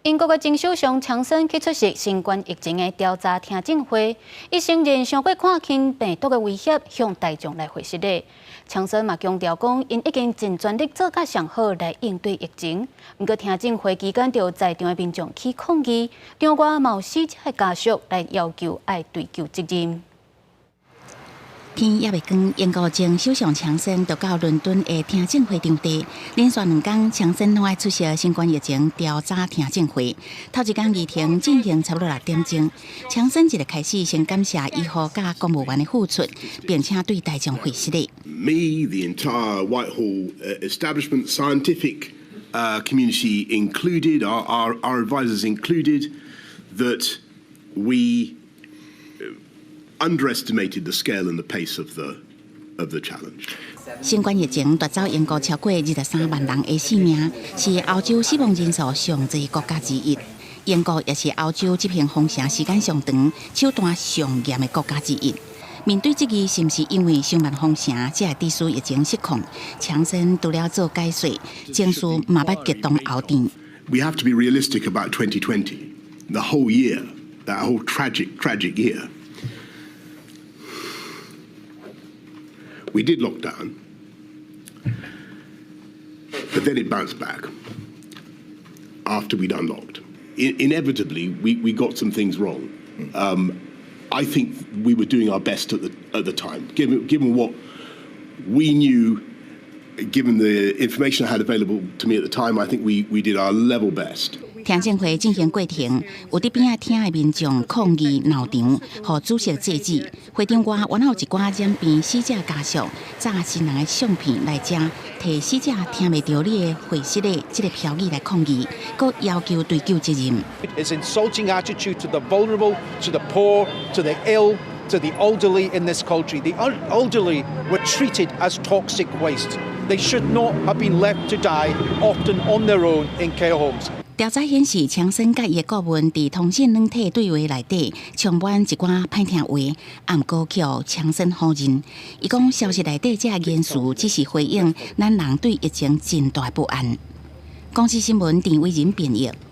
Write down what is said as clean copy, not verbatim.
英国嘅前首相强森去出席新冠疫情嘅调查听证会，伊承认上过看轻病毒嘅威胁，向大众来回释咧。强森嘛强调讲，因已经尽全力做甲上好来应对疫情。不过听证会期间，就在场嘅民众起抗议，场外冒死者嘅家属来要求爱追究责任。 天也未光，英国前首相强森就到伦敦的听证会场地，连续2天，强森拢爱出席新冠疫情调查听证会。头一天议程进行差不多6点钟，强森一日开始先感谢医护甲公务员的付出，并且对大众回示咧。Me, the entire Whitehall establishment, scientific community included, our advisors included, that we underestimated the scale and the pace of the challenge. 新冠疫情夺走英国超过23万人的性命，是欧洲死亡人数上侪国家之一。英国也是欧洲疾病封城时间上长、手段上严的国家之一。面对这个是不是因为上万封城才会致使疫情失控？强森除了做解说，情绪嘛要激动后电。We have to be realistic about 2020, the whole year, that whole tragic year. We did lock down, but then it bounced back after we'd unlocked. Inevitably, we got some things wrong. I think we were doing our best at the time, given what we knew, given the information I had available to me at the time. I think we did our level best. 听证会进行过程，有伫边仔听的民众抗议闹场，互主席制止。会场外原有一寡染病死者家属，炸新人的相片来遮，替死者听袂到你的回息的这个标语来抗议，佮要求追究责任。It's insulting attitude to the vulnerable, to the poor, to the ill, to the elderly in this country. The elderly were treated as toxic waste. They should not have been left to die, often on their own in care homes. 调查显示，强森甲伊的顾问伫通讯软体对话内底充满一寡歹听话，暗过叫强森否认。伊讲消息内底这言辞只是回应咱人对疫情真大不安。公司新闻陈伟仁编译。